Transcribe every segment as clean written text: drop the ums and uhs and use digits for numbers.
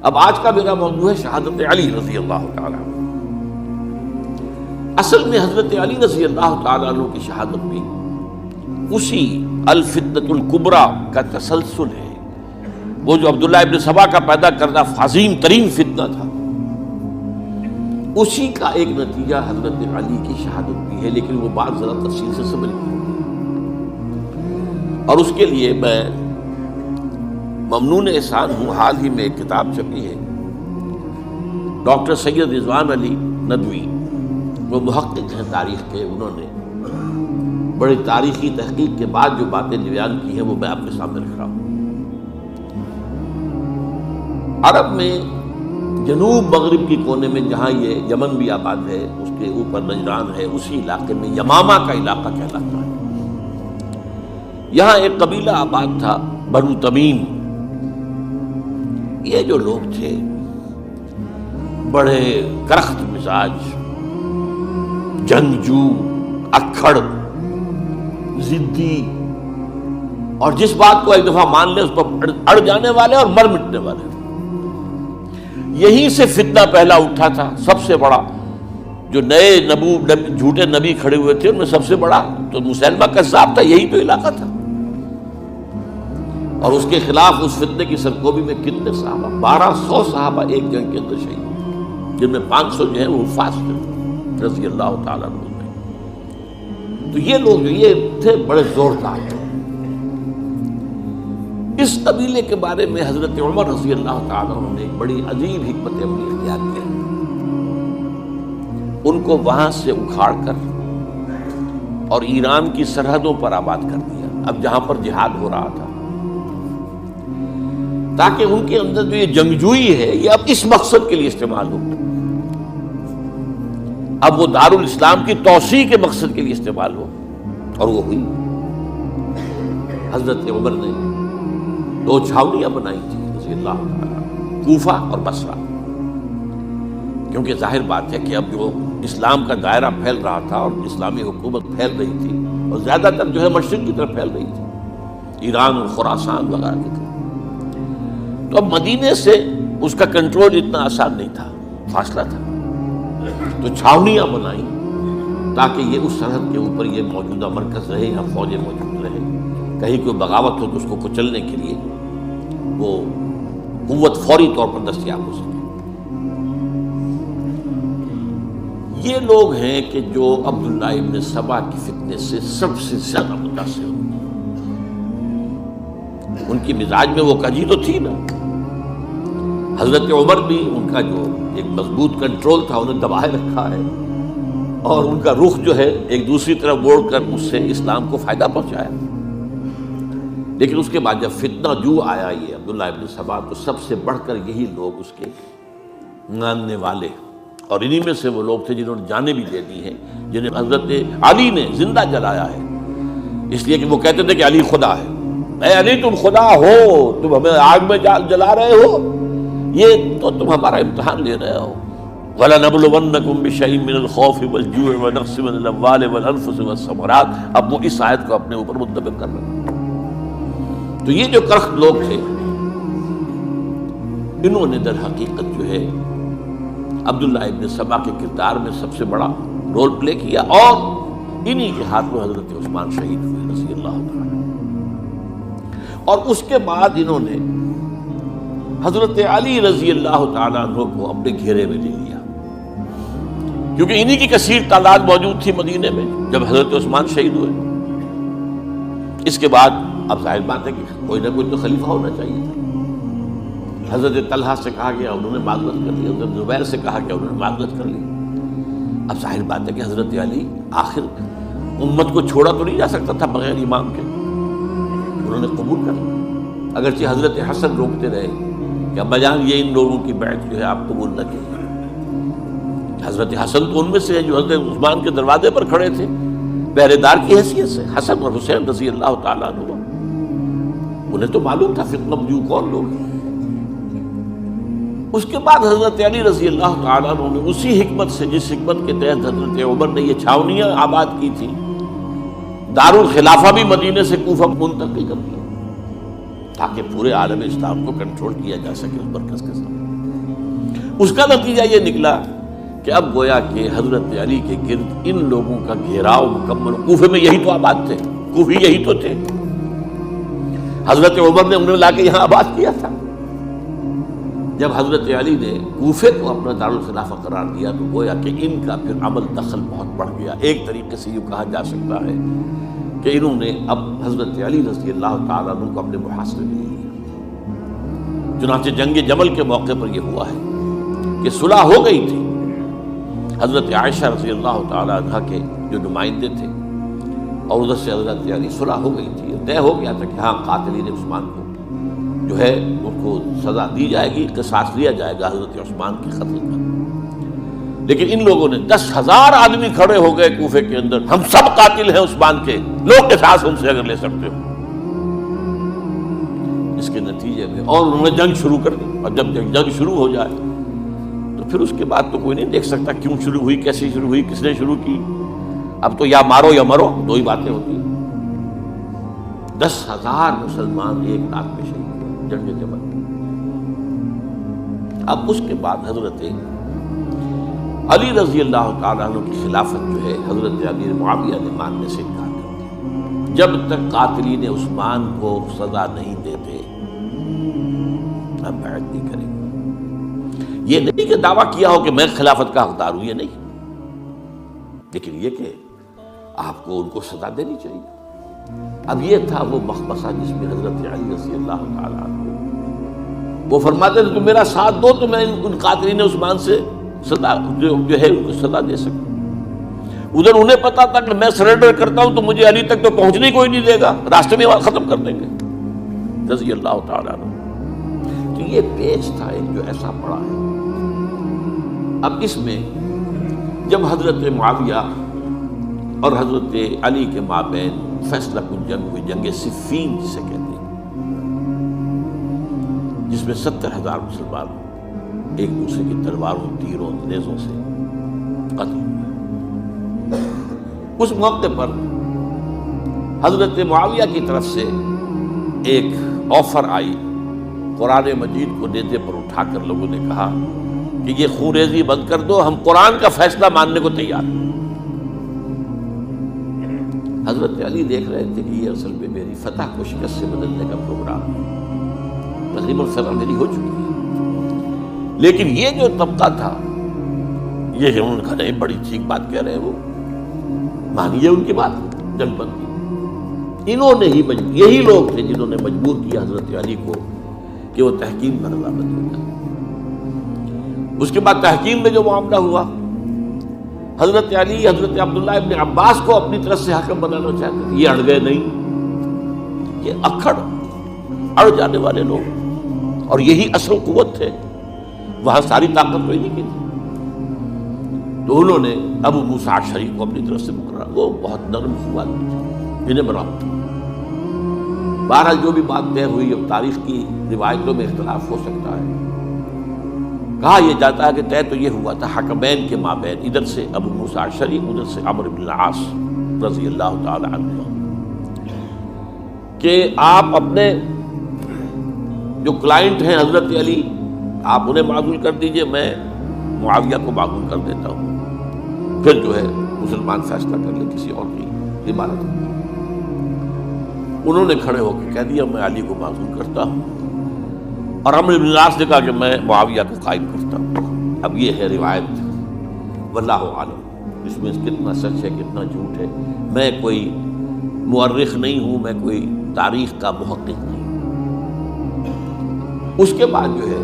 اب آج کا میرا موضوع ہے شہادت علی رضی اللہ تعالیٰ عنہ۔ اصل میں حضرت علی رضی اللہ تعالیٰ عنہ کی شہادت بھی اسی الفتنۃ الکبریٰ کا تسلسل ہے۔ وہ جو عبداللہ ابن سبا کا پیدا کرنا عظیم ترین فتنہ تھا، اسی کا ایک نتیجہ حضرت علی کی شہادت بھی ہے، لیکن وہ بات ذرا تفصیل سے سمجھیں۔ اور اس کے لیے میں ممنون احسان ہوں، حال ہی میں ایک کتاب چھپی ہے، ڈاکٹر سید رضوان علی ندوی، وہ محقق ہیں تاریخ کے، انہوں نے بڑی تاریخی تحقیق کے بعد جو باتیں بیان کی ہیں وہ میں آپ کے سامنے رکھ رہا ہوں۔ عرب میں جنوب مغرب کی کونے میں جہاں یہ یمن بھی آباد ہے، اس کے اوپر نجران ہے، اسی علاقے میں یمامہ کا علاقہ کہلاتا ہے۔ یہاں ایک قبیلہ آباد تھا، بنو تمیم۔ یہ جو لوگ تھے بڑے کرخت مزاج، جنگجو، اکھڑ، ضدی، اور جس بات کو ایک دفعہ مان لے اس پر اڑ جانے والے اور مر مٹنے والے۔ یہیں سے فتنہ پہلا اٹھا تھا۔ سب سے بڑا جو نئے جھوٹے نبی کھڑے ہوئے تھے ان میں سب سے بڑا تو مسیلمہ کذاب تھا، یہی تو علاقہ تھا۔ اور اس کے خلاف اس فتنے کی سرکوبی میں کتنے صحابہ، 1200 صحابہ ایک جنگ کے اندر شہید، جن میں 500 جو ہیں وہ حفاظ تھے رضی اللہ تعالیٰ عنہ۔ تو یہ لوگ جو یہ تھے بڑے زوردار تھے۔ اس قبیلے کے بارے میں حضرت عمر رضی اللہ تعالیٰ عنہ نے ایک بڑی عجیب حکمت عملی اختیار کی۔ ان کو وہاں سے اکھاڑ کر اور ایران کی سرحدوں پر آباد کر دیا، اب جہاں پر جہاد ہو رہا تھا، تاکہ ان کے اندر جو یہ جنگجوئی ہے یہ اب اس مقصد کے لیے استعمال ہو، اب وہ دارالاسلام کی توسیع کے مقصد کے لیے استعمال ہو، اور وہ ہوئی۔ حضرت عمر نے 2 چھاؤنیاں بنائی تھی رضی اللہ تعالیٰ، کوفہ اور بصرہ، کیونکہ ظاہر بات ہے کہ اب جو اسلام کا دائرہ پھیل رہا تھا اور اسلامی حکومت پھیل رہی تھی، اور زیادہ تر جو ہے مشرق کی طرف پھیل رہی تھی، ایران اور خراسان وغیرہ کی طرف۔ تو اب مدینے سے اس کا کنٹرول اتنا آسان نہیں تھا، فاصلہ تھا، تو چھاؤنیاں بنائی تاکہ یہ اس سرحد کے اوپر یہ موجودہ مرکز رہے، یہاں فوجیں موجود رہے، کہیں کوئی بغاوت ہو تو اس کو کچلنے کے لیے وہ قوت فوری طور پر دستیاب ہو سکے۔ یہ لوگ ہیں کہ جو عبداللہ ابن سبا کی فتنے سے سب سے زیادہ متاثر ہوئے۔ ان کی مزاج میں وہ کجی تو تھی نا۔ حضرت عمر بھی ان کا جو ایک مضبوط کنٹرول تھا انہیں دبائے رکھا ہے، اور ان کا رخ جو ہے ایک دوسری طرف موڑ کر اس سے اسلام کو فائدہ پہنچایا۔ لیکن اس کے بعد جب فتنہ جو آیا یہ عبداللہ ابن سبا، تو سب سے بڑھ کر یہی لوگ اس کے ماننے والے، اور انہی میں سے وہ لوگ تھے جنہوں نے جانیں بھی دے دی ہیں، جنہیں حضرت علی نے زندہ جلایا ہے، اس لیے کہ وہ کہتے تھے کہ علی خدا ہے۔ اے علی تم خدا ہو، تم ہمیں آگ میں جلا رہے ہو، یہ تو تم ہمارا امتحان لے رہے ہو۔ وَلَنَبْلُوَنَّكُمْ بِشَيْءٍ مِّنَ الْخَوْفِ وَالْجُوعِ وَنَقْصٍ مِّنَ الْأَمْوَالِ وَالْأَنفُسِ وَالثَّمَرَاتِ۔ اب وہ اس آیت کو اپنے اوپر منطبق کر رہے ہیں۔ تو یہ جو کرخت لوگ تھے، انہوں نے در حقیقت جو ہے عبداللہ ابن سبا کے کردار میں سب سے بڑا رول پلے کیا، اور انہی کے ہاتھ میں حضرت عثمان شہید ہوئے رضی اللہ تعالیٰ۔ اور اس کے بعد انہوں نے حضرت علی رضی اللہ تعالیٰ عنہ کو اپنے گھیرے میں لے لیا، کیونکہ انہی کی کثیر تعداد موجود تھی مدینے میں جب حضرت عثمان شہید ہوئے۔ اس کے بعد اب ظاہر بات ہے کہ کوئی نہ کوئی تو خلیفہ ہونا چاہیے تھا۔ حضرت طلحہ سے کہا گیا، انہوں نے معذرت کر لی، حضرت زبیر سے کہا گیا، انہوں نے معذرت کر لی۔ اب ظاہر بات ہے کہ حضرت علی آخر امت کو چھوڑا تو نہیں جا سکتا تھا بغیر امام کے، انہوں نے قبول کر لیا، اگرچہ حضرت حسن روکتے رہے کہ ابا جان یہ ان لوگوں کی بیعت جو ہے آپ قبول نہ کیجیے۔ حضرت حسن تو ان میں سے ہیں جو حضرت عثمان کے دروازے پر کھڑے تھے پہرے دار کی حیثیت سے، حسن اور حسین رضی اللہ تعالیٰ عنہ، انہیں تو معلوم تھا فتنہ جو کون لوگ ہیں۔ اس کے بعد حضرت علی رضی اللہ تعالیٰ عنہ نے اسی حکمت سے، جس حکمت کے تحت حضرت عمر نے یہ چھاونیاں آباد کی تھی، دارالخلافہ بھی مدینے سے کوفہ منتقل کر دیا تاکہ پورے عالم اسلام کو کنٹرول کیا جا سکے اس مرکز کے ساتھ۔ اس کا نتیجہ یہ نکلا کہ اب گویا کہ حضرت علی کے گرد ان لوگوں کا گھیراؤ مکمل. کوفے میں یہی تو آباد تھے, کوفی یہی تو تھے. حضرت عمر نے انہیں لا کے یہاں آباد کیا تھا. جب حضرت علی نے کوفے کو اپنا دارالخلافہ قرار دیا تو گویا کہ ان کا پھر عمل دخل بہت بڑھ گیا. ایک طریقے سے یہ کہا جا سکتا ہے کہ انہوں نے اب حضرت علی رضی اللہ تعالیٰ عنہ کو اپنے محاصرے میں لیا. چنانچہ جنگ جمل کے موقع پر یہ ہوا ہے کہ صلح ہو گئی تھی. حضرت عائشہ رضی اللہ تعالیٰ عنہ کے جو نمائندے تھے اور ادھر سے حضرت علی, صلح ہو گئی تھی. طے ہو گیا تھا کہ ہاں قاتلین عثمان کو جو ہے ان کو سزا دی جائے گی, قصاص لیا جائے گا حضرت عثمان کے قتل کا. لیکن ان لوگوں نے 10,000 آدمی کھڑے ہو گئے کوفے کے اندر, ہم سب قاتل ہیں عثمان کے, لوگ قصاص ان سے اگر لے سکتے ہو. اس کے نتیجے میں اور انہوں نے جنگ شروع کر دی. اور جب جنگ شروع ہو جائے تو پھر اس کے بعد تو کوئی نہیں دیکھ سکتا کیوں شروع ہوئی, کیسے شروع ہوئی, کس نے شروع کی. اب تو یا مارو یا مرو, دو ہی باتیں ہوتی ہیں. 10,000 مسلمان ایک رات میں شہید جنگ جمل. اب اس کے بعد حضرت علی رضی اللہ تعالیٰ عنہ کی خلافت جو ہے حضرت امیر معاویہ نے ماننے سے انکار کر دیا. جب تک قاتلین عثمان کو سزا نہیں دیتے ہم بیعت نہیں کریں گے. یہ نہیں کہ دعویٰ کیا ہو کہ میں خلافت کا حقدار ہوں, یہ نہیں, لیکن یہ کہ آپ کو ان کو سزا دینی چاہیے. اب یہ تھا وہ مخمصہ جس میں حضرت علی رضی اللہ تعالیٰ عنہ وہ فرماتے تھے تم میرا ساتھ دو تو میں ان قاتلین عثمان سے سزا جو ہے ان کو سزا دے سکوں. ادھر انہیں پتا تھا کہ میں سرنڈر کرتا ہوں تو مجھے علی تک تو پہنچنے کوئی نہیں دے گا, راستے میں ختم کر دیں گے رضی اللہ تعالیٰ عنہ. تو یہ پیچ تھا ایک جو ایسا پڑا ہے. اب اس میں جب حضرت معاویہ اور حضرت علی کے مابین فیصلہ کن جنگ ہوئی, جنگ صفین جسے کہتے ہیں, جس میں 70,000 مسلمان ایک دوسرے کی تلواروں, تیروں, نیزوں سے قتل ہوئے. اس موقع پر حضرت معاویہ کی طرف سے ایک آفر آئی. قرآن مجید کو نیزے پر اٹھا کر لوگوں نے کہا کہ یہ خونریزی بند کر دو, ہم قرآن کا فیصلہ ماننے کو تیار ہیں. حضرت علی دیکھ رہے تھے کہ یہ اصل میں میری فتح کو شکست سے بدلنے کا پروگرام ہے, تقریباً فتح میری ہو چکی ہے. لیکن یہ جو طبقہ تھا یہ انہوں نے کہا نہیں بڑی ٹھیک بات کہہ رہے ہیں, وہ مانیے ان کی بات, جنگ بند کی. انہوں نے ہی یہی لوگ تھے جنہوں نے مجبور کیا حضرت علی کو کہ وہ تحکیم پر رضامند ہو جائے. اس کے بعد تحکیم میں جو معاملہ ہوا, حضرت علی حضرت عبداللہ ابن عباس کو اپنی طرف سے حاکم بنانا چاہتے تھے. یہ اڑ گئے نہیں, یہ اکھڑ اڑ جانے والے لوگ, اور یہی اصل قوت تھے, وہاں ساری طاقت کوئی نہیں کی تھی. تو انہوں نے ابو موسیٰ اشعری کو اپنی طرف سے مقررہ, وہ بہت نرم خوات تھے, انہیں بناؤ. بہرحال جو بھی بات طے ہوئی, اب تاریخ کی روایتوں میں اختلاف ہو سکتا ہے. کہا یہ جاتا ہے کہ طے تو یہ ہوا تھا حکمین کے مابین, ادھر سے ابو موسیٰ اشعری, ادھر سے عمرو بن العاص رضی اللہ تعالی عنہ, کہ آپ اپنے جو کلائنٹ ہیں حضرت علی آپ انہیں معزول کر دیجئے, میں معاویہ کو معزول کر دیتا ہوں, پھر جو ہے مسلمان فیصلہ کر لیں کسی اور کی عبادت میں. انہوں نے کھڑے ہو کے کہہ دیا میں علی کو معزول کرتا ہوں, اور عمرو بن العاص نے کہا کہ میں معاویہ کو قائم کرتا ہوں. اب یہ ہے روایت, واللہ عالم, اس میں کتنا سچ ہے کتنا جھوٹ ہے. میں کوئی مورخ نہیں ہوں, میں کوئی تاریخ کا محقق نہیں. اس کے بعد جو ہے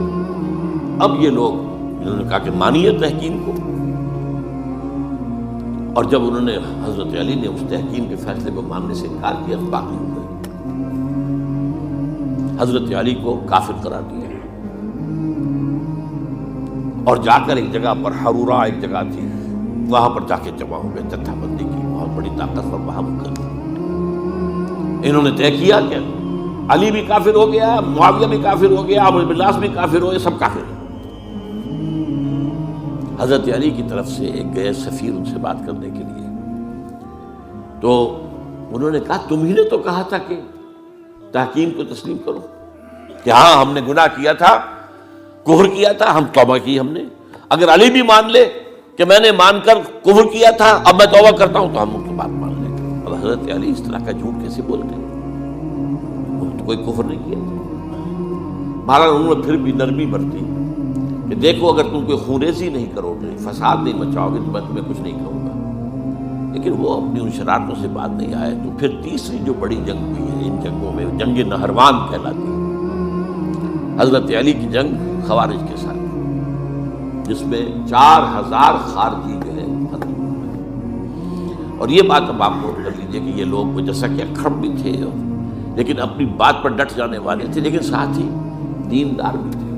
اب یہ لوگ انہوں نے کہا کہ مانیے تحکیم کو, اور جب انہوں نے حضرت علی نے اس تحکیم کے فیصلے کو ماننے سے انکار کیا, باقی ہو گئے, حضرت علی کو کافر قرار دیا, اور جا کر ایک جگہ پر حرورہ ایک جگہ تھی, وہاں پر جا کے جمع ہو گئے جتھا بندی کی, بہت بڑی طاقت پر وہاں مل. انہوں نے طے کیا کہ علی بھی کافر ہو گیا, معاویہ بھی کافر ہو گیا, عمرو بن العاص بھی کافر ہو گئے, سب کافر ہیں. حضرت علی کی طرف سے ایک گئے سفیر ان سے بات کرنے کے لیے, تو انہوں نے کہا تم ہی نے تو کہا تھا کہ تحکیم کو تسلیم کرو, کہ ہاں ہم نے گناہ کیا تھا کفر کیا تھا، ہم توبہ کی ہم نے. اگر علی بھی مان لے کہ میں نے مان کر کفر کیا تھا اب میں توبہ کرتا ہوں تو ہم ان کی بات مان لیں گے. اب حضرت علی اس طرح کا جھوٹ کیسے بولتے ہیں؟ انہوں نے تو کوئی کفر نہیں کیا. مہاراج انہوں نے پھر بھی نرمی برتی کہ دیکھو اگر تم کوئی خونریزی نہیں کرو گے، فساد نہیں مچاؤ گے تو میں تمہیں کچھ نہیں کہوں گا. لیکن وہ اپنی ان شرارتوں سے بات نہیں آئے. تو پھر تیسری جو بڑی جنگ ہوئی ہے ان جنگوں میں، جنگ نہروان کہلاتی ہے، حضرت علی کی جنگ خوارج کے ساتھ، جس میں 4000 خارجی جو ہے ختم ہوئے. اور یہ بات اب آپ نوٹ کر لیجیے کہ یہ لوگ جیسا کہ اکھڑ بھی تھے لیکن اپنی بات پر ڈٹ جانے والے تھے، لیکن ساتھ ہی دیندار بھی تھے،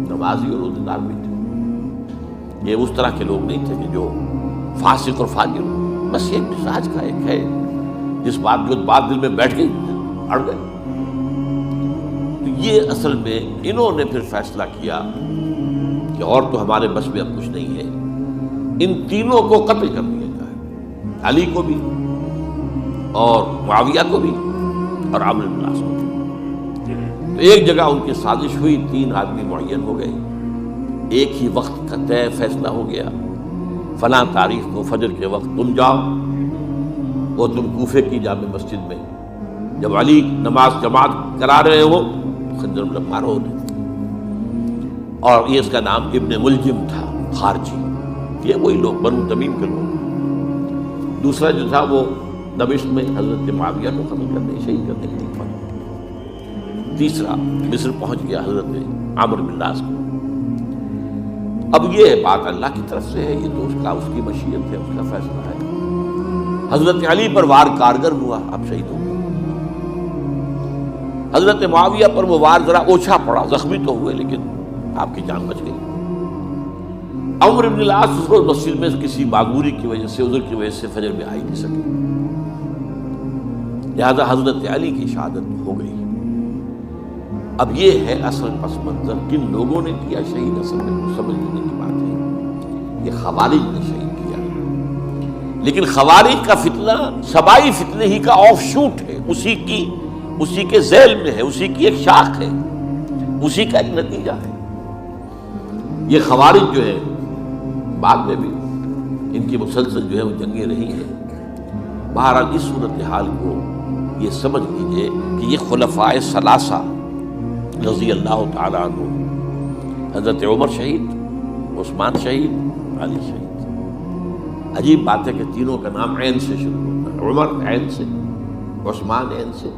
نمازی اور روزہ دار بھی تھے. یہ اس طرح کے لوگ نہیں تھے کہ جو فاسق اور فاجر، بس یہ مزاج کا ایک ہے جس بات دل میں بیٹھ گئی اڑ گئے. تو یہ اصل میں انہوں نے پھر فیصلہ کیا کہ اور تو ہمارے بس میں اب کچھ نہیں ہے، ان تینوں کو قتل کر دیا جائے، علی کو بھی اور معاویہ کو بھی اور عامر بن العاص کو بھی. تو ایک جگہ ان کی سازش ہوئی، 3 آدمی معین ہو گئے، ایک ہی وقت کا طے فیصلہ ہو گیا، فلاں تاریخ کو فجر کے وقت تم جاؤ، وہ تم کوفے کی جامع مسجد میں جب علی نماز جماعت کرا رہے ہو خنجر میں مارو انہیں. اور یہ اس کا نام ابن ملجم تھا، خارجی، یہ وہی لوگ بنو تمیم کے لوگ. دوسرا جو تھا وہ دمشق میں حضرت معاویہ کو قتل کرنے شہید کرنے کے لیے پہنچا. تیسرا مصر پہنچ گیا حضرت عامر بن العاص کو. اب یہ بات اللہ کی طرف سے ہے، یہ تو اس کی مشیت ہے، اس کا فیصلہ ہے. حضرت علی پر وار کارگر ہوا، اب شہید ہو گئے. حضرت معاویہ پر وہ وار ذرا اوچھا پڑا، زخمی تو ہوئے لیکن آپ کی جان بچ گئی. عمرو بن العاص اس روز مسجد میں کسی معذوری کی وجہ سے، عذر کی وجہ سے فجر میں آ ہی نہیں سکے، لہذا حضرت علی کی شہادت ہو گئی. اب یہ ہے اصل پس منظر، کن لوگوں نے کیا شہید، اصل میں سمجھ لینے کی بات ہے. یہ خوارج نے شہید کیا، لیکن خوارج کا فتنہ سبائی فتنے ہی کا آف شوٹ ہے، اسی کے ذیل میں ہے، اسی کی ایک شاخ ہے، اسی کا ایک نتیجہ ہے. یہ خوارج جو ہے بعد میں بھی ان کی مسلسل جو ہے وہ جنگیں رہی ہیں. بہرحال اس صورتحال کو یہ سمجھ لیجئے کہ یہ خلفائے ثلاثہ رضی اللہ تعالیٰ عنہ، حضرت عمر شہید، عثمان شہید، علی شہید. عجیب بات ہے کہ تینوں کا نام عین سے شروع ہوتا ہے، عمر عین سے، عثمان عین سے،